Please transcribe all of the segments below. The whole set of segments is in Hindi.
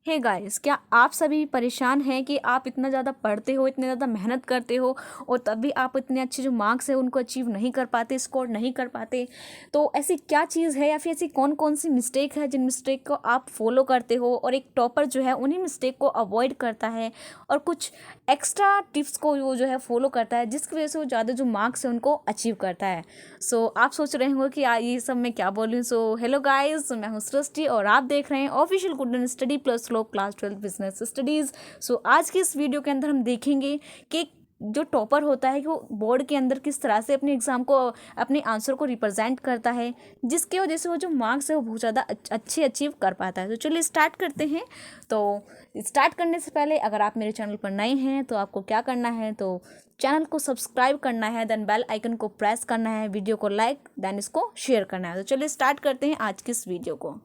हे गाइस, क्या आप सभी परेशान हैं कि आप इतना ज़्यादा पढ़ते हो, इतने ज़्यादा मेहनत करते हो और तब भी आप इतने अच्छे जो मार्क्स हैं उनको अचीव नहीं कर पाते, स्कोर नहीं कर पाते। तो ऐसी क्या चीज़ है या फिर ऐसी कौन कौन सी मिस्टेक है जिन मिस्टेक को आप फॉलो करते हो और एक टॉपर जो है उन्हीं मिस्टेक को अवॉइड करता है और कुछ एक्स्ट्रा टिप्स को वो जो है फॉलो करता है, जिसकी वजह से वो ज़्यादा जो मार्क्स है उनको अचीव करता है। सो आप सोच रहे होंगे कि ये सब मैं क्या बोल रही हूँ। सो हेलो गाइस, मैं हूँ सृष्टि और आप देख रहे हैं official good study plus slow class 12 business studies. So आज की इस वीडियो के अंदर हम देखेंगे कि जो टॉपर होता है कि वो बोर्ड के अंदर किस तरह से अपने एग्ज़ाम को, अपने आंसर को रिप्रेजेंट करता है, जिसके वजह से वो जो मार्क्स है वो बहुत ज़्यादा अच्छे अचीव कर पाता है। तो चलिए स्टार्ट करते हैं। तो स्टार्ट करने से पहले अगर आप मेरे चैनल पर नए हैं तो आपको क्या करना है, तो चैनल को सब्सक्राइब करना है, देन बेल आइकन को प्रेस करना है, वीडियो को लाइक, देन इसको शेयर करना है। तो चलिए स्टार्ट करते हैं आज की इस वीडियो को।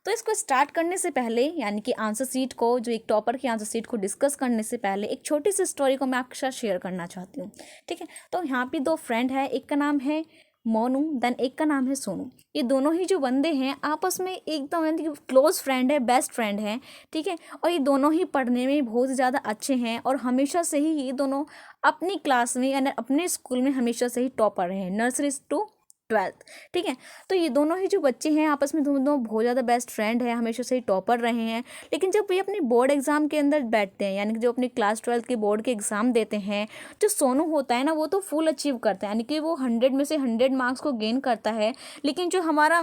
तो इसको स्टार्ट करने से पहले, यानी कि आंसर सीट को, जो एक टॉपर की आंसर सीट को डिस्कस करने से पहले एक छोटी सी स्टोरी को मैं आपके साथ शेयर करना चाहती हूँ। ठीक है, तो यहाँ पे दो फ्रेंड है, एक का नाम है मोनू, देन एक का नाम है सोनू। ये दोनों ही जो बंदे हैं आपस में एकदम यानी कि क्लोज फ्रेंड है, बेस्ट फ्रेंड है। ठीक है, और ये दोनों ही पढ़ने में बहुत ज़्यादा अच्छे हैं और हमेशा से ही ये दोनों अपनी क्लास में यानी अपने स्कूल में हमेशा से ही टॉपर रहे हैं, नर्सरी टू 12th। ठीक है, तो ये दोनों ही जो बच्चे हैं आपस में दोनों बहुत ज़्यादा बेस्ट फ्रेंड है, हमेशा से ही टॉपर रहे हैं। लेकिन जब ये अपने बोर्ड एग्जाम के अंदर बैठते हैं, यानी कि जो अपने क्लास 12th के बोर्ड के एग्ज़ाम देते हैं, जो सोनू होता है ना वो तो फुल अचीव करता है, यानी कि वो 100 में से 100 मार्क्स को गेन करता है। लेकिन जो हमारा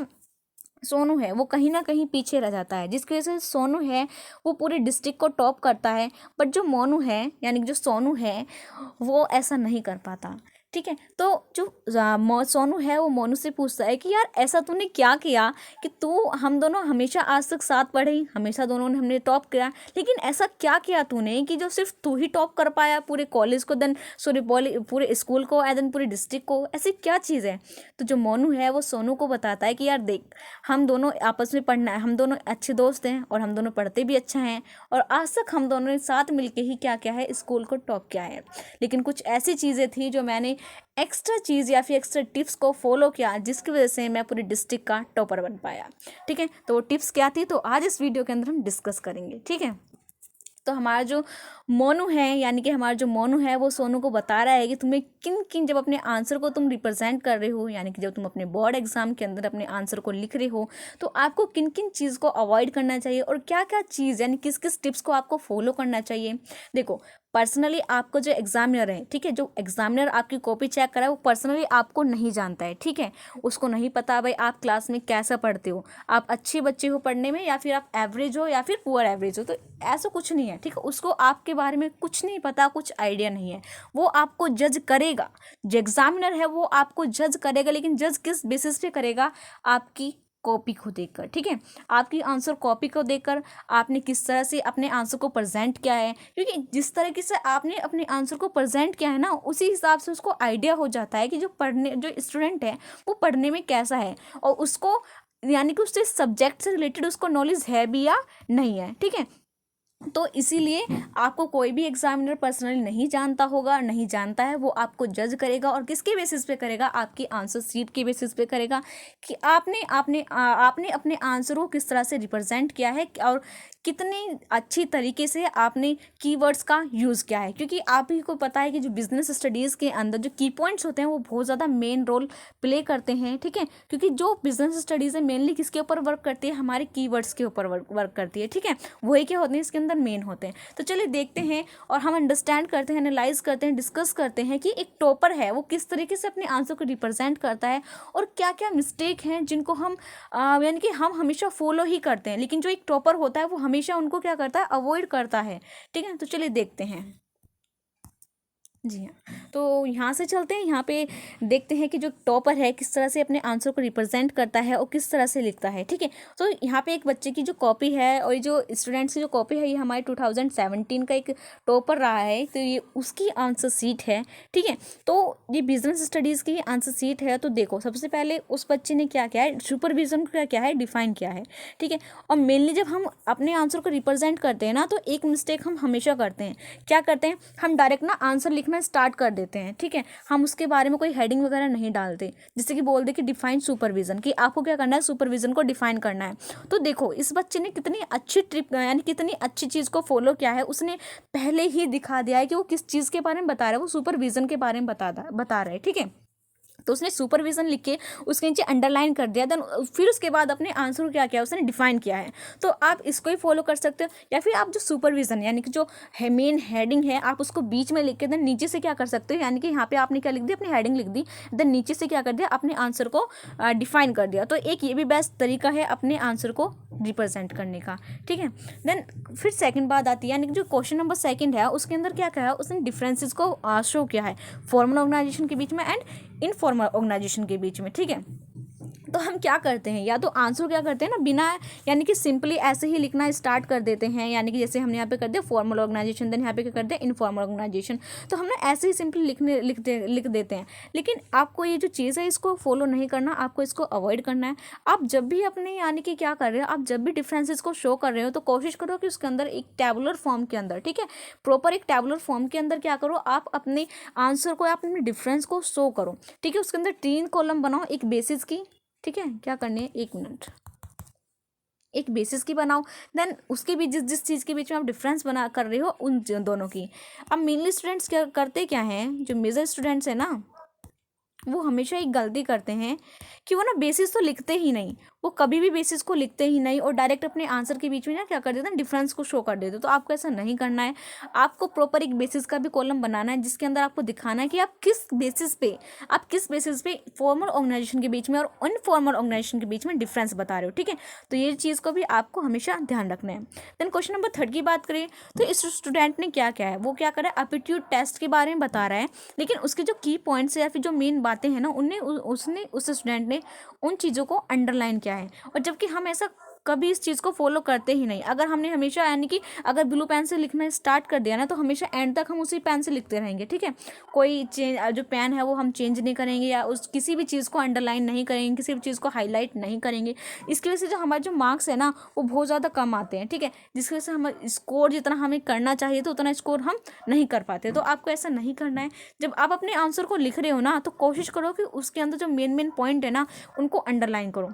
सोनू है वो कहीं ना कहीं पीछे रह जाता है, जिसकी वजह से सोनू है वो पूरे डिस्ट्रिक्ट को टॉप करता है। बट जो मोनू है, यानी कि जो सोनू है, वो ऐसा नहीं कर पाता। ठीक है, तो जो सोनू है वो मोनू से पूछता है कि यार ऐसा तूने क्या किया कि तू, हम दोनों हमेशा आज तक साथ पढ़े, हमेशा दोनों ने हमने टॉप किया, लेकिन ऐसा क्या किया तूने कि जो सिर्फ तू ही टॉप कर पाया पूरे कॉलेज को, देन सॉरी पूरे स्कूल को, एंड देन पूरे डिस्ट्रिक्ट को, ऐसी क्या चीज़ है। तो जो मोनू है वो सोनू को बताता है कि यार देख, हम दोनों आपस में पढ़ना है, हम दोनों अच्छे दोस्त हैं और हम दोनों पढ़ते भी अच्छा हैं और आज तक हम दोनों ने साथ मिलके ही क्या क्या है, स्कूल को टॉप किया है। लेकिन कुछ ऐसी चीज़ें थी जो मैंने एक्स्ट्रा चीज़ या फिर एक्स्ट्रा टिप्स को फॉलो किया, जिसकी वजह से मैं पूरे डिस्ट्रिक्ट का टॉपर बन पाया। ठीक है, तो वो टिप्स क्या थी, तो आज इस वीडियो के अंदर हम डिस्कस करेंगे। ठीक है, तो हमारा जो मोनू है, यानी कि हमारा जो मोनू है वो सोनू को बता रहा है कि तुम्हें किन किन, जब अपने आंसर को तुम रिप्रेजेंट कर रहे हो, यानी कि जब तुम अपने बोर्ड एग्जाम के अंदर अपने आंसर को लिख रहे हो, तो आपको किन किन चीज़ को अवॉइड करना चाहिए और क्या क्या चीज़, यानी किस किस टिप्स को आपको फॉलो करना चाहिए। देखो, पर्सनली आपको जो एग्जामिनर है, ठीक है, जो एग्जामिनर आपकी कॉपी चेक करा है वो पर्सनली आपको नहीं जानता है। ठीक है, उसको नहीं पता भाई आप क्लास में कैसा पढ़ते हो, आप अच्छे बच्चे हो पढ़ने में या फिर आप एवरेज हो या फिर पुअर एवरेज हो, तो ऐसा कुछ नहीं है। ठीक है, उसको आपके बारे में कुछ नहीं पता, कुछ आइडिया नहीं है। वो आपको जज करेगा, जो एग्जामिनर है वो आपको जज करेगा, लेकिन जज किस बेसिस पे करेगा, आपकी कॉपी को देखकर। ठीक है, आपकी आंसर कॉपी को देखकर आपने किस तरह से अपने आंसर को प्रेजेंट किया है, क्योंकि जिस तरीके से आपने अपने आंसर को प्रेजेंट किया है ना, उसी हिसाब से उसको आइडिया हो जाता है कि जो स्टूडेंट है वो पढ़ने में कैसा है और उसको, यानी कि उससे सब्जेक्ट से रिलेटेड उसको नॉलेज है भी या नहीं है। ठीक है, तो इसीलिए आपको कोई भी एग्जामिनर पर्सनली नहीं जानता होगा, नहीं जानता है, वो आपको जज करेगा और किसके बेसिस पे करेगा, आपकी आंसर सीट के बेसिस पे करेगा कि आपने अपने आंसर को किस तरह से रिप्रेजेंट किया है और कितनी अच्छी तरीके से आपने कीवर्ड्स का यूज़ किया है। क्योंकि आप ही को पता है कि जो बिजनेस स्टडीज़ के अंदर जो की पॉइंट्स होते हैं वो बहुत ज़्यादा मेन रोल प्ले करते हैं। ठीक है, क्योंकि जो बिजनेस स्टडीज़ है मेनली किसके ऊपर वर्क करती है, हमारे कीवर्ड्स के ऊपर वर्क करती है। ठीक है, वही क्या होते हैं इसके अंदर मेन होते हैं। तो चलिए देखते हैं और हम अंडरस्टैंड करते हैं, एनालाइज करते हैं, डिस्कस करते हैं कि एक टॉपर है वो किस तरीके से अपने आंसर को रिप्रेजेंट करता है और क्या क्या मिस्टेक हैं जिनको हम यानी कि हम हमेशा फॉलो ही करते हैं, लेकिन जो एक टॉपर होता है वो हमेशा उनको क्या करता है, अवॉइड करता है। ठीक है, तो चलिए देखते हैं। जी हाँ, तो यहाँ से चलते हैं, यहाँ पे देखते हैं कि जो टॉपर है किस तरह से अपने आंसर को रिप्रेजेंट करता है और किस तरह से लिखता है। ठीक है, तो यहाँ पे एक बच्चे की जो कॉपी है और जो स्टूडेंट्स की जो कॉपी है, ये हमारे 2017 का एक टॉपर रहा है, तो ये उसकी आंसर सीट है। ठीक है, तो ये बिजनेस स्टडीज़ की आंसर सीट है। तो देखो, सबसे पहले उस बच्चे ने क्या किया है, सुपरविजन का क्या है, डिफाइन किया है। ठीक है, और मेनली जब हम अपने आंसर को रिप्रेजेंट करते हैं ना, तो एक मिस्टेक हम हमेशा करते हैं, क्या करते हैं, हम डायरेक्ट ना आंसर लिखना लिखना स्टार्ट कर देते हैं, ठीक है, हम उसके बारे में कोई हेडिंग वगैरह नहीं डालते, जैसे कि बोल दे कि डिफाइन सुपरविजन, कि आपको क्या करना है, सुपरविजन को डिफाइन करना है। तो देखो इस बच्चे ने कितनी अच्छी ट्रिप यानी कितनी अच्छी चीज़ को फॉलो किया है, उसने पहले ही दिखा दिया है कि वो किस चीज़ के बारे में बता रहा है, वो सुपरविजन के बारे में बता रहा है, ठीक है। तो उसने सुपरविजन लिख के उसके नीचे अंडरलाइन कर दिया, देन फिर उसके बाद अपने आंसर को क्या किया, उसने डिफाइन किया है। तो आप इसको ही फॉलो कर सकते हो, या फिर आप जो सुपरविजन यानी कि जो है मेन हेडिंग है, आप उसको बीच में लिख के देन नीचे से क्या कर सकते हो, यानी कि यहाँ पे आपने क्या लिख दिया, अपनी हेडिंग लिख दी, देन नीचे से क्या कर दिया, अपने आंसर को डिफाइन कर दिया। तो एक ये भी बेस्ट तरीका है अपने आंसर को रिप्रेजेंट करने का, ठीक है। देन फिर सेकंड बात आती है, यानी कि जो क्वेश्चन नंबर सेकंड है उसके अंदर क्या क्या है, उसने डिफरेंसेस को शो किया है फॉर्मल ऑर्गेनाइजेशन के बीच में एंड इनफॉर्मल ऑर्गेनाइजेशन के बीच में, ठीक है। तो हम क्या करते हैं, या तो आंसर क्या करते हैं ना, बिना यानी कि सिंपली ऐसे ही लिखना स्टार्ट कर देते हैं, यानी कि जैसे हमने यहाँ पे कर दिया फॉर्मल ऑर्गेनाइजेशन, देन यहाँ पे क्या कर दिया इनफॉर्मल ऑर्गेनाइजेशन, तो हमने ऐसे ही सिंपली लिख देते हैं। लेकिन आपको ये जो चीज़ है इसको फॉलो नहीं करना, आपको इसको अवॉइड करना है। आप जब भी अपने यानी कि क्या कर रहे हो, आप जब भी डिफरेंसेस को शो कर रहे हो तो कोशिश करो कि उसके अंदर एक टेबुलर फॉर्म के अंदर, ठीक है, प्रॉपर एक टेबुलर फॉर्म के अंदर क्या करो, आप अपने आंसर को, आप अपने डिफरेंस को शो करो, ठीक है। उसके अंदर 3 कॉलम बनाओ, एक बेसिस की, ठीक है, क्या करनी है, 1 मिनट, एक बेसिस की बनाओ, देन उसके बीच जिस चीज़ के बीच में आप डिफरेंस बना कर रहे हो उन दोनों की। अब मेनली स्टूडेंट्स क्या करते क्या हैं, जो मेजर स्टूडेंट्स हैं ना, वो हमेशा एक गलती करते हैं कि वो ना बेसिस तो लिखते ही नहीं, वो कभी भी बेसिस को लिखते ही नहीं और डायरेक्ट अपने आंसर के बीच में ना क्या कर देते हैं, डिफरेंस को शो कर देते हैं। तो आपको ऐसा नहीं करना है, आपको प्रॉपर एक बेसिस का भी कॉलम बनाना है जिसके अंदर आपको दिखाना है कि आप किस बेसिस पे फॉर्मल ऑर्गेनाइजेशन के बीच में और अनफॉर्मल ऑर्गेनाइजेशन के बीच में डिफरेंस बता रहे हो, ठीक है। तो ये चीज़ को भी आपको हमेशा ध्यान रखना है। देन क्वेश्चन नंबर 3 की बात करें तो इस स्टूडेंट ने क्या किया है, वो क्या कर रहा है, एप्टीट्यूड टेस्ट के बारे में बता रहा है, लेकिन उसके जो की पॉइंट्स या फिर जो मेन बातें हैं ना, उस स्टूडेंट ने उन चीज़ों को अंडरलाइन किया है। और जबकि हम ऐसा कभी इस चीज़ को फॉलो करते ही नहीं, अगर हमने हमेशा यानी कि अगर ब्लू पेन से लिखना स्टार्ट कर दिया ना, तो हमेशा एंड तक हम उसी पेन से लिखते रहेंगे, ठीक है। कोई चेंज जो पेन है वो हम चेंज नहीं करेंगे, या उस किसी भी चीज़ को अंडरलाइन नहीं करेंगे, किसी भी चीज़ को हाईलाइट नहीं करेंगे। इसकी वजह से जो हमारे जो मार्क्स है ना वो बहुत ज़्यादा कम आते हैं, ठीक है, जिसकी वजह से हम स्कोर जितना हमें करना चाहिए तो उतना स्कोर हम नहीं कर पाते। तो आपको ऐसा नहीं करना है। जब आप अपने आंसर को लिख रहे हो ना, तो कोशिश करो कि उसके अंदर जो मेन पॉइंट है ना उनको अंडरलाइन करो।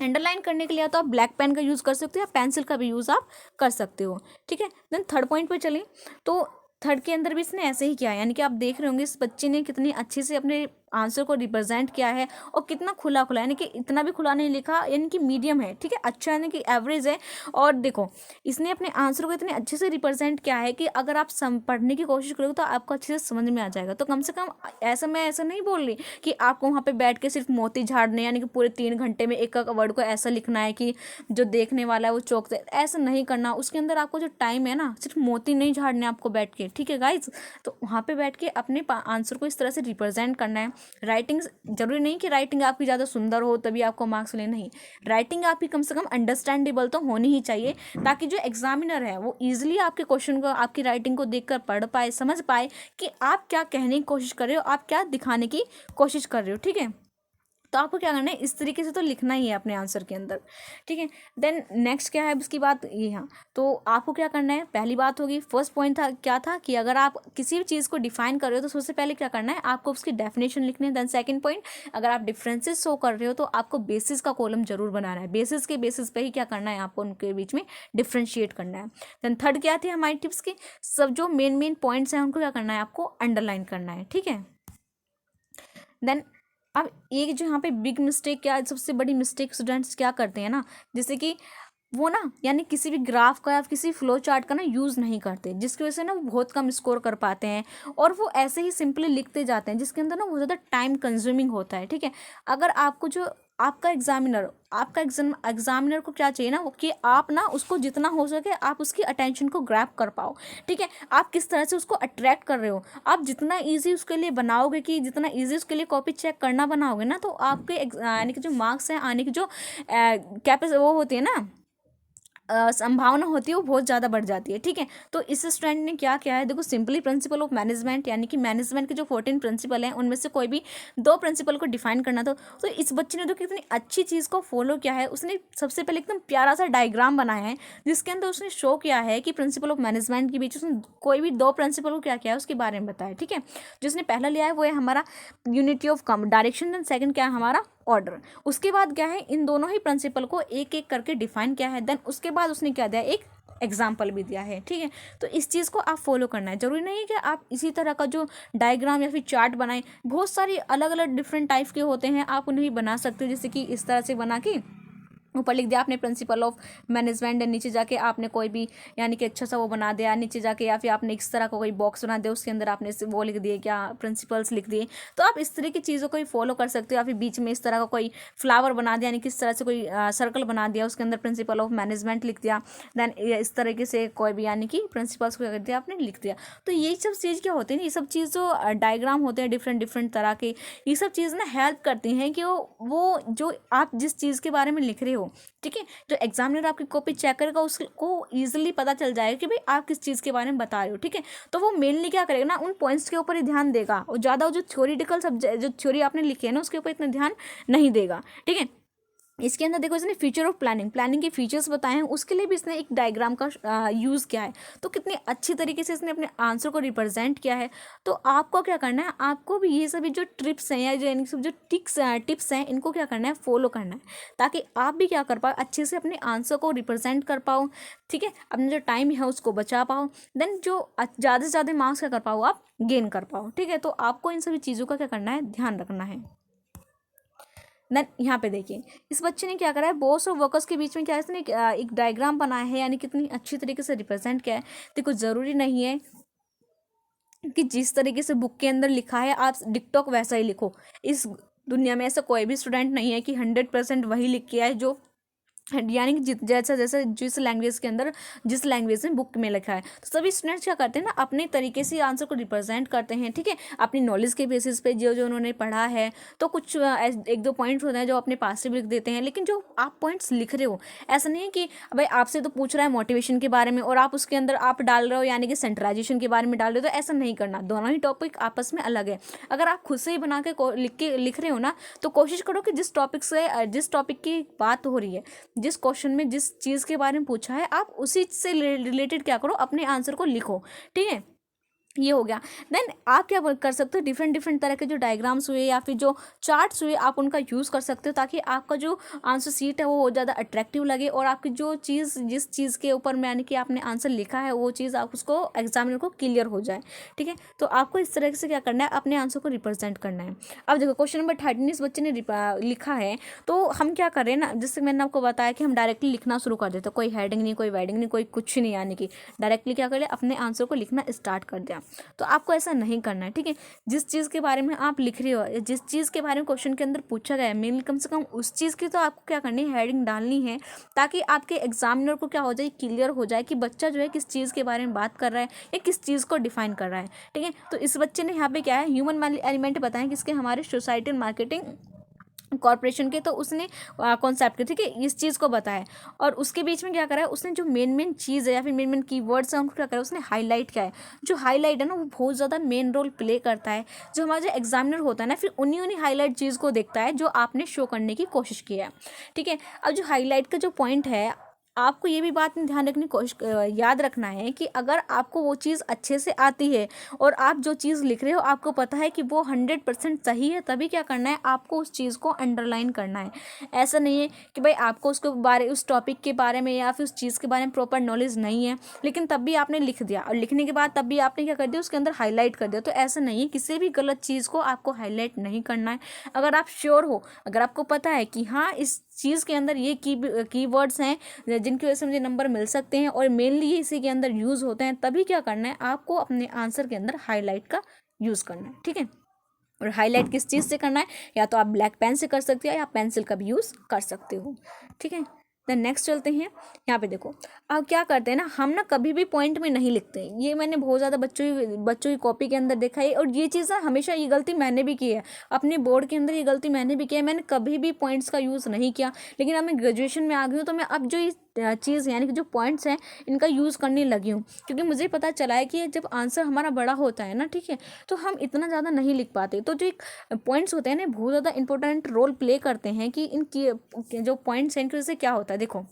अंडरलाइन करने के लिए तो आप ब्लैक पेन का यूज़ कर सकते हो या पेंसिल का भी यूज़ आप कर सकते हो, ठीक है। देन थर्ड पॉइंट पे चलें तो थर्ड के अंदर भी इसने ऐसे ही किया है, यानी कि आप देख रहे होंगे इस बच्चे ने कितनी अच्छे से अपने आंसर को रिप्रेजेंट किया है और कितना खुला खुला, यानी कि इतना भी खुला नहीं लिखा, यानी कि मीडियम है, ठीक है, अच्छा यानी कि एवरेज है। और देखो इसने अपने आंसर को इतने अच्छे से रिप्रेजेंट किया है कि अगर आप पढ़ने की कोशिश करोगे तो आपको अच्छे से समझ में आ जाएगा। तो कम से कम ऐसा, मैं ऐसा नहीं बोल रही कि आपको वहाँ पे बैठ के सिर्फ मोती झाड़ने, यानी कि पूरे 3 घंटे में एक वर्ड को ऐसा लिखना है कि जो देखने वाला है वो चौंकते, ऐसा नहीं करना। उसके अंदर आपको जो टाइम है ना, सिर्फ मोती नहीं झाड़ने आपको बैठ के, ठीक है गाइज। तो वहाँ पे बैठ के अपने आंसर को इस तरह से रिप्रेजेंट करना है। राइटिंग जरूरी नहीं कि राइटिंग आपकी ज़्यादा सुंदर हो तभी आपको मार्क्स लेने, नहीं, राइटिंग आपकी कम से कम अंडरस्टैंडेबल तो होनी ही चाहिए, ताकि जो एग्जामिनर है वो इजीली आपके क्वेश्चन को, आपकी राइटिंग को देखकर पढ़ पाए, समझ पाए कि आप क्या कहने की कोशिश कर रहे हो, आप क्या दिखाने की कोशिश कर रहे हो, ठीक है। तो आपको क्या करना है, इस तरीके से तो लिखना ही है अपने आंसर के अंदर, ठीक है। देन नेक्स्ट क्या है उसकी बात ये, हाँ, तो आपको क्या करना है, पहली बात होगी, फर्स्ट पॉइंट था क्या था कि अगर आप किसी भी चीज़ को डिफाइन कर रहे हो तो सबसे पहले क्या करना है, आपको उसकी डेफिनेशन लिखनी है। देन सेकंड पॉइंट, अगर आप डिफरेंसेस शो कर रहे हो तो आपको बेसिस का कॉलम जरूर बनाना है, बेसिस के बेसिस पे ही क्या करना है, आपको उनके बीच में डिफ्रेंशिएट करना है। देन थर्ड क्या थी हमारी टिप्स की, सब जो मेन पॉइंट्स हैं उनको क्या करना है, आपको अंडरलाइन करना है, ठीक है। देन अब एक जो यहाँ पे बिग मिस्टेक, क्या सबसे बड़ी मिस्टेक स्टूडेंट्स क्या करते हैं ना, जैसे कि वो ना यानी किसी भी ग्राफ का या किसी फ्लो चार्ट का ना यूज़ नहीं करते, जिसकी वजह से ना वो बहुत कम स्कोर कर पाते हैं और वो ऐसे ही सिंपली लिखते जाते हैं, जिसके अंदर ना बहुत ज़्यादा टाइम कंज्यूमिंग होता है, ठीक है। अगर आपको जो आपका एग्जामिनर को क्या चाहिए ना, कि आप ना उसको जितना हो सके आप उसकी अटेंशन को ग्रैब कर पाओ, ठीक है। आप किस तरह से उसको अट्रैक्ट कर रहे हो, आप जितना ईजी उसके लिए बनाओगे, कि जितना ईजी उसके लिए कॉपी चेक करना बनाओगे ना, तो आपके यानी कि जो मार्क्स हैं आने की जो कैपेसिटी वो होती है ना, संभावना होती है वो बहुत ज़्यादा बढ़ जाती है। ठीक है, तो इस स्टूडेंट ने क्या किया है, देखो सिंपली प्रिंसिपल ऑफ मैनेजमेंट यानी कि मैनेजमेंट के जो 14 प्रिंसिपल हैं उनमें से कोई भी 2 प्रिंसिपल को डिफाइन करना था। तो इस बच्चे ने तो कितनी अच्छी चीज़ को फॉलो किया है, उसने सबसे पहले एकदम प्यारा सा डायग्राम बनाया है जिसके अंदर उसने शो किया है कि प्रिंसिपल ऑफ मैनेजमेंट के बीच उसने कोई भी 2 प्रिंसिपल को क्या किया है उसके बारे में बताया। ठीक है, जिसने पहला लिया है वो है हमारा unity of direction, and second क्या है हमारा ऑर्डर। उसके बाद क्या है, इन दोनों ही प्रिंसिपल को एक एक करके डिफाइन किया है। देन उसके बाद उसने क्या दिया, एक एग्जाम्पल भी दिया है। ठीक है, तो इस चीज़ को आप फॉलो करना है। जरूरी नहीं है कि आप इसी तरह का जो डायग्राम या फिर चार्ट बनाएं, बहुत सारी अलग अलग डिफरेंट टाइप के होते हैं, आप उन्हें भी बना सकते हो। जैसे कि इस तरह से बना के ऊपर लिख दिया आपने प्रिंसिपल ऑफ मैनेजमेंट, नीचे जाके आपने कोई भी यानी कि अच्छा सा वो बना दिया नीचे जाके, या फिर आपने इस तरह का कोई बॉक्स बना दिया उसके अंदर आपने वो लिख दिए क्या प्रिंसिपल्स लिख दिए। तो आप इस तरह की चीज़ों को भी फॉलो कर सकते हो। या फिर बीच में इस तरह का कोई फ्लावर बना दिया, यानी किस तरह से कोई सर्कल बना दिया, उसके अंदर प्रिंसिपल ऑफ मैनेजमेंट लिख दिया। देन इस तरीके से कोई भी यानी कि प्रिंसिपल्स को क्या कर दिया आपने लिख दिया। तो यही सब चीज़ क्या होती है ना, ये सब चीज़ जो डायग्राम होते हैं डिफरेंट डिफरेंट तरह के, ये सब चीज़ ना हेल्प करती हैं कि वो जो आप जिस चीज़ के बारे में लिख रहे हो, ठीक है, जो एग्जामिनर आपकी कॉपी चेक करेगा उसको ईजिली पता चल जाएगा कि भाई आप किस चीज़ के बारे में बता रहे हो। ठीक है, तो वो मेनली क्या करेगा ना, उन पॉइंट्स के ऊपर ही ध्यान देगा और ज़्यादा जो थ्योरेटिकल सब्जेक्ट जो थ्योरी आपने लिखी है ना उसके ऊपर इतना ध्यान नहीं देगा। ठीक है, इसके अंदर देखो इसने फीचर ऑफ प्लानिंग के फीचर्स बताए हैं, उसके लिए भी इसने एक डायग्राम का यूज़ किया है। तो कितनी अच्छी तरीके से इसने अपने आंसर को रिप्रेजेंट किया है। तो आपको क्या करना है, आपको भी ये सभी जो ट्रिप्स हैं या जो यानी सब जो टिप्स हैं इनको क्या करना है, फॉलो करना है, ताकि आप भी क्या कर पाओ, अच्छे से अपने आंसर को रिप्रेजेंट कर पाओ। ठीक है, अपना जो टाइम है उसको बचा पाओ, देन जो ज़्यादा से ज़्यादा मार्क्स क्या कर पाओ, आप गेन कर पाओ। ठीक है, तो आपको इन सभी चीज़ों का क्या करना है, ध्यान रखना है। देन यहाँ पे देखिए इस बच्चे ने क्या करा है, बॉस और वर्कर्स के बीच में क्या है, इसने एक डायग्राम बनाया है, यानी कितनी अच्छी तरीके से रिप्रेजेंट किया है। देखो ज़रूरी नहीं है कि जिस तरीके से बुक के अंदर लिखा है आप डिक्टोक वैसा ही लिखो। इस दुनिया में ऐसा कोई भी स्टूडेंट नहीं है कि 100% वही लिख के आए जो यानी कि जैसा जैसा जिस लैंग्वेज के अंदर जिस लैंग्वेज में बुक में लिखा है। तो सभी स्टूडेंट्स क्या करते हैं ना, अपने तरीके से आंसर को रिप्रेजेंट करते हैं। ठीक है, अपनी नॉलेज के बेसिस पे जो जो उन्होंने पढ़ा है, तो कुछ एक दो पॉइंट्स होते हैं जो अपने पास से भी लिख देते हैं। लेकिन जो आप पॉइंट्स लिख रहे हो, ऐसा नहीं है कि भाई आपसे तो पूछ रहा है मोटिवेशन के बारे में और आप उसके अंदर आप डाल रहे हो यानी कि सेंट्रलाइजेशन के बारे में डाल रहे हो, तो ऐसा नहीं करना। दोनों ही टॉपिक आपस में अलग है। अगर आप खुद से ही बना के लिख रहे हो ना, तो कोशिश करो कि जिस टॉपिक की बात हो रही है, जिस क्वेश्चन में जिस चीज़ के बारे में पूछा है, आप उसी से रिलेटेड क्या करो, अपने आंसर को लिखो। ठीक है, ये हो गया। देन आप क्या कर सकते हो, डिफरेंट डिफरेंट तरह के जो डायग्राम्स हुए या फिर जो चार्ट्स हुए आप उनका यूज़ कर सकते हो, ताकि आपका जो आंसर सीट है वो ज़्यादा अट्रैक्टिव लगे और आपकी जो चीज़ जिस चीज़ के ऊपर में यानी कि आपने आंसर लिखा है वो चीज़ आप उसको एग्जामिनर को क्लियर हो जाए। ठीक है, तो आपको इस तरह से क्या करना है, अपने आंसर को रिप्रेजेंट करना है। अब देखो क्वेश्चन नंबर 13 इस बच्चे ने लिखा है, तो हम क्या कर रहे हैं ना, जैसे मैंने आपको बताया कि हम डायरेक्टली लिखना शुरू कर देते, कोई हेडिंग नहीं, कोई वेडिंग नहीं, कोई कुछ नहीं, यानी कि डायरेक्टली क्या कर ले, अपने आंसर को लिखना स्टार्ट कर दिया। तो आपको ऐसा नहीं करना है। ठीक है, जिस चीज़ के बारे में आप लिख रहे हो, जिस चीज़ के बारे में क्वेश्चन के अंदर पूछा गया है, मेनली कम से कम उस चीज़ की तो आपको क्या करनी है, हेडिंग डालनी है, ताकि आपके एग्जामिनर को क्या हो जाए, क्लियर हो जाए कि बच्चा जो है किस चीज़ के बारे में बात कर रहा है या किस चीज़ को डिफाइन कर रहा है। ठीक है, तो इस बच्चे ने यहाँ पे क्या है, ह्यूमन एलिमेंट बताएं किसके, हमारे सोसाइटी मार्केटिंग कॉर्पोरेशन के। तो उसने कॉन्सेप्ट के, ठीक है, इस चीज़ को बताया और उसके बीच में क्या करा है, उसने जो मेन चीज़ है या फिर मेन कीवर्ड्स हैं उनको क्या करा, उसने हाईलाइट किया है। जो हाईलाइट है ना वो बहुत ज़्यादा मेन रोल प्ले करता है। जो हमारा जो एग्जामिनर होता है ना, फिर उन्हीं हाईलाइट चीज़ को देखता है जो आपने शो करने की कोशिश की है। ठीक है, अब जो हाईलाइट का जो पॉइंट है, आपको ये भी बात में ध्यान रखने की कोशिश याद रखना है कि अगर आपको वो चीज़ अच्छे से आती है और आप जो चीज़ लिख रहे हो आपको पता है कि वो 100% सही है, तभी क्या करना है, आपको उस चीज़ को अंडरलाइन करना है। ऐसा नहीं है कि भाई आपको उस टॉपिक के बारे में या फिर उस चीज़ के बारे में प्रॉपर नॉलेज नहीं है, लेकिन तब भी आपने लिख दिया और लिखने के बाद तब भी आपने क्या कर दिया, उसके अंदर हाईलाइट कर दिया। तो ऐसा नहीं है, किसी भी गलत चीज़ को आपको हाईलाइट नहीं करना है। अगर आप श्योर हो, अगर आपको पता है कि हाँ इस चीज़ के अंदर ये कीवर्ड्स हैं जिनकी वजह से मुझे नंबर मिल सकते हैं और मेनली ये इसी के अंदर यूज़ होते हैं, तभी क्या करना है, आपको अपने आंसर के अंदर हाईलाइट का यूज़ करना है। ठीक है, और हाईलाइट किस चीज़ से करना है, या तो आप ब्लैक पेन से कर सकते हो या पेंसिल का भी यूज़ कर सकते हो। ठीक है, देन नेक्स्ट चलते हैं। यहाँ पे देखो, अब क्या करते हैं ना, हम ना कभी भी पॉइंट में नहीं लिखते हैं। ये मैंने बहुत ज़्यादा बच्चों की कॉपी के अंदर देखा है, और ये चीज़ ना हमेशा, ये गलती मैंने भी की है अपने बोर्ड के अंदर, ये गलती मैंने भी की है। मैंने कभी भी पॉइंट्स का यूज़ नहीं किया, लेकिन अब मैं ग्रेजुएशन में आ गई हूँ, तो मैं अब जो ये चीज़ यानी कि जो पॉइंट्स हैं इनका यूज़ करने लगी हूँ, क्योंकि मुझे पता चला है कि जब आंसर हमारा बड़ा होता है ना, ठीक है, तो हम इतना ज़्यादा नहीं लिख पाते। तो जो एक पॉइंट्स होते हैं ना, बहुत ज़्यादा इंपॉर्टेंट रोल प्ले करते हैं कि इनकी जो पॉइंट्स हैं इनकी वजह से क्या होता है। देखो,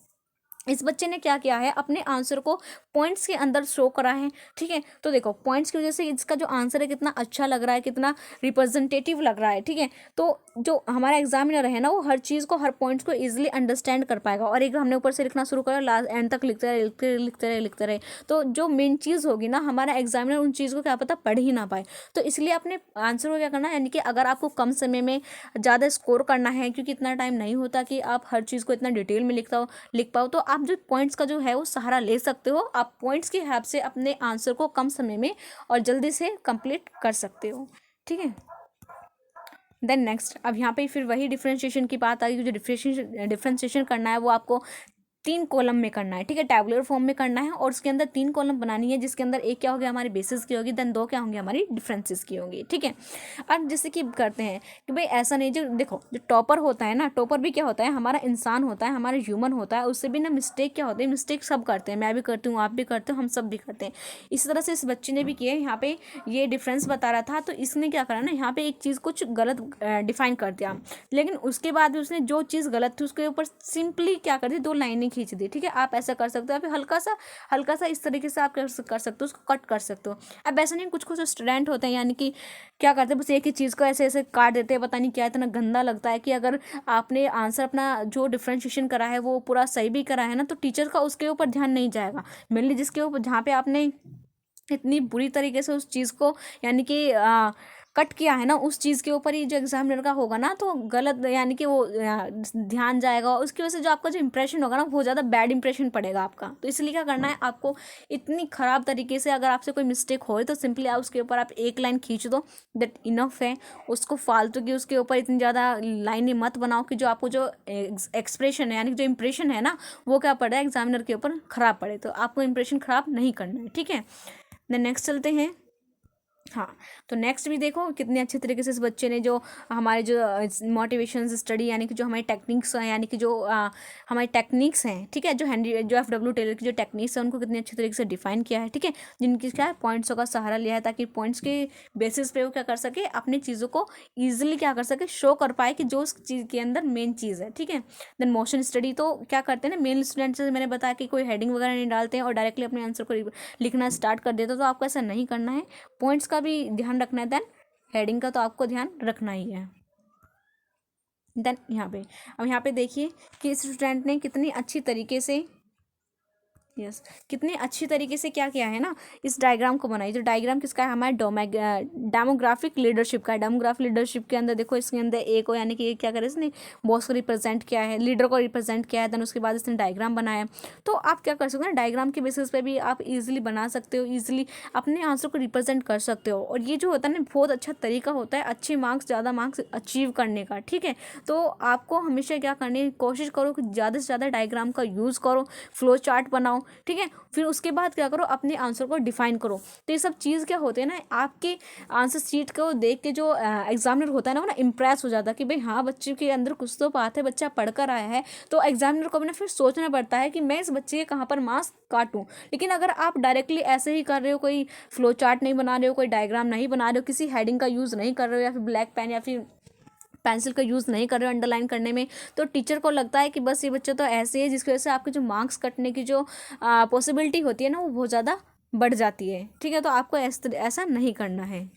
इस बच्चे ने क्या किया है, अपने आंसर को पॉइंट्स के अंदर शो करा है, ठीक है। तो देखो, पॉइंट्स की वजह से इसका जो आंसर है कितना अच्छा लग रहा है, कितना रिप्रेजेंटेटिव लग रहा है, ठीक है। तो जो हमारा एग्जामिनर है ना, वो हर चीज़ को, हर पॉइंट्स को इजीली अंडरस्टैंड कर पाएगा। और एक हमने ऊपर से लिखना शुरू करा, लास्ट एंड तक लिखते रहे लिखते रहे लिखते रहे लिखते रहे, तो जो मेन चीज़ होगी ना, हमारा एग्जामिनर उन चीज़ को क्या पता पढ़ ही ना पाए। तो इसलिए अपने आंसर को क्या करना है, यानी कि अगर आपको कम समय में ज़्यादा स्कोर करना है, क्योंकि इतना टाइम नहीं होता कि आप हर चीज़ को इतना डिटेल में लिख पाओ, तो आप जो पॉइंट्स का जो है वो सहारा ले सकते हो। आप पॉइंट्स की हेल्प से अपने आंसर को कम समय में और जल्दी से कंप्लीट कर सकते हो, ठीक है। देन नेक्स्ट, अब यहाँ पे फिर वही डिफ्रेंशिएशन की बात आ गई। जो डिफ्रेंशिएशन करना है वो आपको 3 कॉलम में करना है, ठीक है, टैबुलर फॉर्म में करना है, और उसके अंदर 3 कॉलम बनानी है, जिसके अंदर एक क्या होगी, हमारी बेसिस की होगी, देन 2 क्या होंगी, हमारी डिफरेंसेस की होंगी, ठीक है। अब जैसे कि करते हैं कि भाई ऐसा नहीं, जो देखो, जो टॉपर होता है ना, टॉपर भी क्या होता है, हमारा इंसान होता है, हमारा ह्यूमन होता है, उससे भी ना मिस्टेक क्या होती है, मिस्टेक सब करते हैं, मैं भी करती हूँ, आप भी करते हो, हम सब भी करते हैं। इस तरह से इस बच्चे ने भी किया है। यहाँ पे ये डिफरेंस बता रहा था, तो इसने क्या करा ना, यहाँ पे एक चीज़ कुछ गलत डिफाइन कर दिया, लेकिन उसके बाद भी उसने जो चीज़ गलत थी उसके ऊपर सिंपली क्या कर दी, 2 लाइनें खींच दी, ठीक है। आप ऐसा कर सकते हो, आप हल्का सा इस तरीके से आप कर सकते हो, उसको कट कर सकते हो। अब ऐसा नहीं, कुछ कुछ स्टूडेंट होते हैं, यानी कि क्या करते हैं, बस एक ही चीज़ को ऐसे ऐसे काट देते हैं, पता नहीं क्या, इतना गंदा लगता है कि अगर आपने आंसर अपना जो डिफ्रेंशिएशन करा है वो पूरा सही भी करा है ना, तो टीचर का उसके ऊपर ध्यान नहीं जाएगा। मेनली जिसके ऊपर, जहाँ पे आपने इतनी बुरी तरीके से उस चीज़ को, यानी कि कट किया है ना, उस चीज़ के ऊपर ही जो एग्जामिनर का होगा ना, तो गलत, यानी कि वो ध्यान जाएगा, उसकी वजह से जो आपका जो इंप्रेशन होगा ना, बहुत ज़्यादा बैड इंप्रेशन पड़ेगा आपका। तो इसलिए क्या करना है आपको, इतनी ख़राब तरीके से अगर आपसे कोई मिस्टेक हो तो सिंपली आप उसके ऊपर आप 1 लाइन खींच दो, दैट इनफ है। उसको फालतू की उसके ऊपर इतनी ज़्यादा लाइनें मत बनाओ कि जो आपको जो एक्सप्रेशन है, यानी कि जो इंप्रेशन है ना, वो क्या पड़े, एग्जामिनर के ऊपर ख़राब पड़े। तो आपको इंप्रेशन ख़राब नहीं करना है, ठीक है। देन नेक्स्ट चलते हैं। हाँ, तो नेक्स्ट भी देखो कितने अच्छे तरीके से इस बच्चे ने जो हमारे जो मोटिवेशन स्टडी, यानी कि जो हमारी टेक्निक्स हैं, यानी कि जो हमारी टेक्निक्स हैं, ठीक है, जो एफडब्ल्यू टेलर की जो टेक्निक्स हैं उनको कितने अच्छे तरीके से डिफाइन किया है, ठीक है, जिनकी क्या है, पॉइंट्सों का सहारा लिया है, ताकि पॉइंट्स के बेसिस पे वो क्या कर सके, अपनी चीज़ों को ईजिली क्या कर सके, शो कर पाए कि जो उस चीज़ के अंदर मेन चीज़ है, ठीक है। देन मोशन स्टडी, तो क्या करते हैं ना, मेन स्टूडेंट से मैंने बताया कि कोई हेडिंग वगैरह नहीं डालते हैं और डायरेक्टली अपने आंसर को लिखना स्टार्ट कर देते, तो आपको ऐसा नहीं करना है। पॉइंट्स का भी ध्यान रखना है, देन हेडिंग का तो आपको ध्यान रखना ही है। देन यहाँ पे, अब यहाँ पे देखिए कि इस स्टूडेंट ने कितनी अच्छी तरीके से, यस, कितने अच्छी तरीके से क्या किया है ना, इस डायग्राम को बनाई। जो डायग्राम किसका है, हमारे डेमोग्राफिक लीडरशिप का है। डेमोग्राफिक लीडरशिप के अंदर देखो, इसके अंदर ए को, यानी कि ये क्या करे, इसने बॉस को रिप्रेजेंट किया है, लीडर को रिप्रेजेंट किया है, देन उसके बाद इसने डायग्राम बनाया। तो आप क्या कर सकते हो ना, डायग्राम के बेसिस पे भी आप इजीली बना सकते हो, इजीली अपने आंसर को रिप्रेजेंट कर सकते हो। और ये जो होता है ना, बहुत अच्छा तरीका होता है अच्छे मार्क्स, ज़्यादा मार्क्स अचीव करने का, ठीक है। तो आपको हमेशा क्या करने की कोशिश करो कि ज़्यादा से ज़्यादा डायग्राम का यूज़ करो, फ्लो चार्ट बनाओ, ठीक है। फिर उसके बाद क्या करो, अपने आंसर को डिफाइन करो। तो ये सब चीज़ क्या होते हैं ना, आपके आंसर शीट को देख के जो एग्जामिनर होता है ना, वो ना इम्प्रेस हो जाता है कि भाई हाँ, बच्चे के अंदर कुछ तो बात है, बच्चा पढ़ कर आया है। तो एग्जामिनर को भी ना फिर सोचना पड़ता है कि मैं इस बच्चे के कहाँ पर मार्क्स काटूं। लेकिन अगर आप डायरेक्टली ऐसे ही कर रहे हो, कोई फ्लो चार्ट नहीं बना रहे हो, कोई डायग्राम नहीं बना रहे हो, किसी हेडिंग का यूज़ नहीं कर रहे हो, या फिर ब्लैक पेन या फिर पेंसिल का यूज़ नहीं कर रहे हो अंडरलाइन करने में, तो टीचर को लगता है कि बस ये बच्चा तो ऐसे है, जिसकी वजह से आपके जो मार्क्स कटने की जो पॉसिबिलिटी होती है ना, वो बहुत ज़्यादा बढ़ जाती है, ठीक है। तो आपको ऐसा नहीं करना है।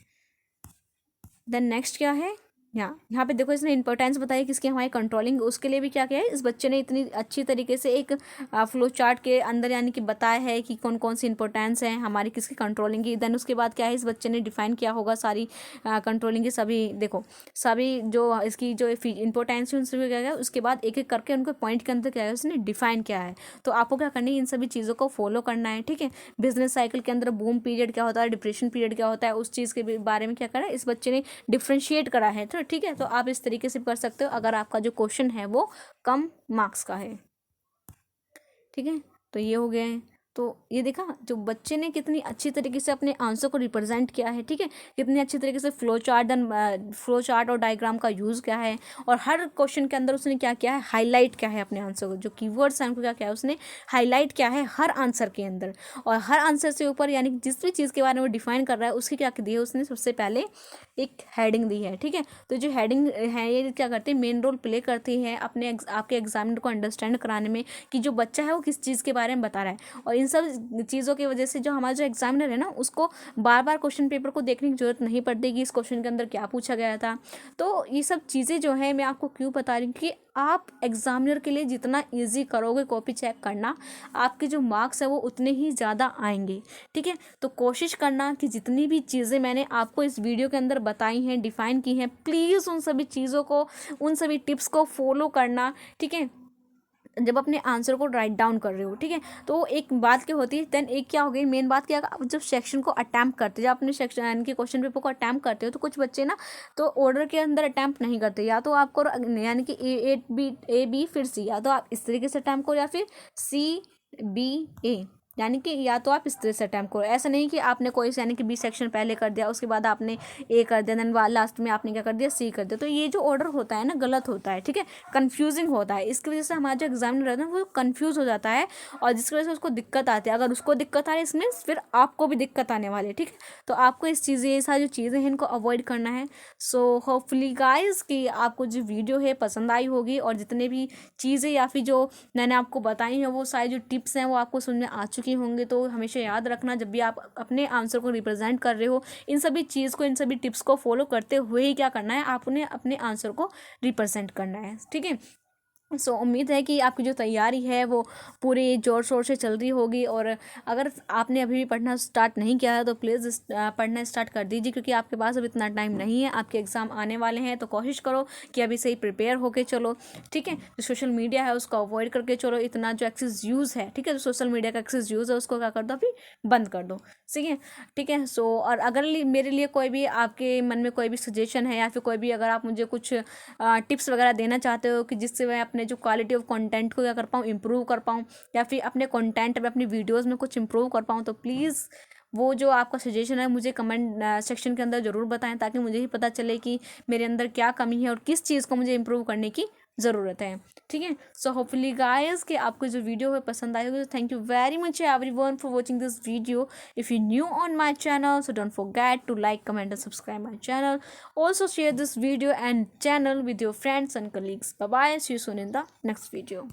देन नेक्स्ट क्या है, यहाँ पे देखो, इसने इंपॉर्टेंस बताई किसकी, हमारी कंट्रोलिंग, उसके लिए भी क्या किया है इस बच्चे ने, इतनी अच्छी तरीके से एक फ्लो चार्ट के अंदर, यानी कि बताया है कि कौन कौन सी इंपॉर्टेंस है हमारी किसकी कंट्रोलिंग की। देन उसके बाद क्या है, इस बच्चे ने डिफाइन किया होगा सारी कंट्रोलिंग की सभी, देखो सभी जो इसकी जो इंपॉर्टेंस है उनसे भी क्या है, उसके बाद एक एक करके उनको पॉइंट के अंदर क्या है उसने डिफाइन किया है। तो आपको क्या करना है, इन सभी चीज़ों को फॉलो करना है, ठीक है। बिजनेस साइकिल के अंदर बूम पीरियड क्या होता है, डिप्रेशन पीरियड क्या होता है, उस चीज़ के बारे में क्या करा है इस बच्चे ने, डिफ्रेंशिएट करा है। तो ठीक है, तो आप इस तरीके से कर सकते हो अगर आपका जो क्वेश्चन है वो कम मार्क्स का है। ठीक है, तो ये हो गया है। तो ये देखा जो बच्चे ने कितनी अच्छी तरीके से अपने आंसर को रिप्रेजेंट किया है, ठीक है, कितनी अच्छी तरीके से फ्लो चार्ट और डायग्राम का यूज़ किया है, और हर क्वेश्चन के अंदर उसने क्या किया है, हाईलाइट किया है अपने आंसर को, जो कीवर्ड्स हैं उनको क्या किया है उसने हाईलाइट किया है हर आंसर के अंदर, और हर आंसर से ऊपर यानी कि जिस भी चीज़ के बारे में वो डिफाइन कर रहा है उसकी क्या दी है उसने, सबसे पहले एक हेडिंग दी है, ठीक है। तो जो हेडिंग है ये क्या करती है, मेन रोल प्ले करती है अपने आपके एग्जामिनर को अंडरस्टैंड कराने में कि जो बच्चा है वो किस चीज़ के बारे में बता रहा है, और इन सब चीज़ों की वजह से जो हमारा जो एग्जामिनर है ना उसको बार बार क्वेश्चन पेपर को देखने की जरूरत नहीं पड़ती कि इस क्वेश्चन के अंदर क्या पूछा गया था। तो ये सब चीज़ें जो है मैं आपको क्यों बता रही हूँ कि आप एग्जामिनर के लिए जितना ईजी करोगे कॉपी चेक करना, आपके जो मार्क्स है वो उतने ही ज़्यादा आएंगे, ठीक है। तो कोशिश करना कि जितनी भी चीज़ें मैंने आपको इस वीडियो के अंदर बताई हैं, डिफ़ाइन की हैं, प्लीज़ उन सभी चीज़ों को, उन सभी टिप्स को फॉलो करना, ठीक है, जब अपने आंसर को राइट डाउन कर रहे हो, ठीक है। तो एक बात क्या होती है, देन एक क्या हो गई मेन बात, क्या आप जब सेक्शन को अटैम्प्ट करते हो, जब अपने सेक्शन यानी कि क्वेश्चन पेपर को अटैम्प्ट करते हो, तो कुछ बच्चे ना तो ऑर्डर के अंदर अटैम्प्ट नहीं करते, या तो आपको यानी कि ए बी फिर सी, या तो आप इस तरीके से अटैम्प्ट करो, या फिर CBA, यानी कि या तो आप इस तरह से अटैम्प्ट करो। ऐसा नहीं कि आपने कोई यानी कि बी सेक्शन पहले कर दिया, उसके बाद आपने ए कर दिया, देन लास्ट में आपने क्या कर दिया, सी कर दिया। तो ये जो ऑर्डर होता है ना गलत होता है, ठीक है, कन्फ्यूजिंग होता है। इसकी वजह से हमारा जो एग्जामिनर रहता है वो कन्फ्यूज हो जाता है, और जिसकी वजह से उसको दिक्कत आती है। अगर उसको दिक्कत आ रही है इसमें, फिर आपको भी दिक्कत आने वाली है, ठीक है। तो आपको इस चीज़ें, ये सारी जो चीज़ें हैं इनको अवॉइड करना है। सो होपफुली गाइज कि आपको जो वीडियो है पसंद आई होगी, और जितने भी चीज़ें या फिर जो मैंने आपको बताई हैं वो सारी जो टिप्स हैं वो आपको समझ में आ चुकी होंगे। तो हमेशा याद रखना, जब भी आप अपने आंसर को रिप्रेजेंट कर रहे हो, इन सभी चीज़ को, इन सभी टिप्स को फॉलो करते हुए ही क्या करना है, आपने अपने आंसर को रिप्रेजेंट करना है, ठीक है। सो उम्मीद है कि आपकी जो तैयारी है वो पूरे ज़ोर शोर से चल रही होगी, और अगर आपने अभी भी पढ़ना स्टार्ट नहीं किया है तो प्लीज़ पढ़ना स्टार्ट कर दीजिए, क्योंकि आपके पास अब इतना टाइम नहीं है, आपके एग्ज़ाम आने वाले हैं। तो कोशिश करो कि अभी से ही प्रिपेयर होके चलो, ठीक है। जो सोशल मीडिया है उसको अवॉइड करके चलो, इतना जो एक्सेस यूज़ है, ठीक है, जो सोशल मीडिया का एक्सेस यूज़ है उसको क्या कर दो, अभी बंद कर दो, ठीक है, ठीक है। सो और अगर मेरे लिए कोई भी आपके मन में कोई भी सजेशन है, या फिर कोई भी अगर आप मुझे कुछ टिप्स वगैरह देना चाहते हो कि जिससे मैं अपने जो क्वालिटी ऑफ कंटेंट को क्या कर पाऊँ, इम्प्रूव कर पाऊँ, या फिर अपने कंटेंट में अपनी वीडियोस में कुछ इम्प्रूव कर पाऊँ, तो प्लीज़ वो जो आपका सजेशन है मुझे कमेंट सेक्शन के अंदर ज़रूर बताएं, ताकि मुझे ही पता चले कि मेरे अंदर क्या कमी है और किस चीज़ को मुझे इम्प्रूव करने की ज़रूरत है, ठीक है। सो होपफुली गाइस कि आपको जो वीडियो है पसंद आई होगी। तो thank you very much everyone for watching this video. If you new on my channel, so don't forget to like, comment and subscribe my channel. Also share this video and channel with your friends and colleagues. Bye bye, see you soon in the next video.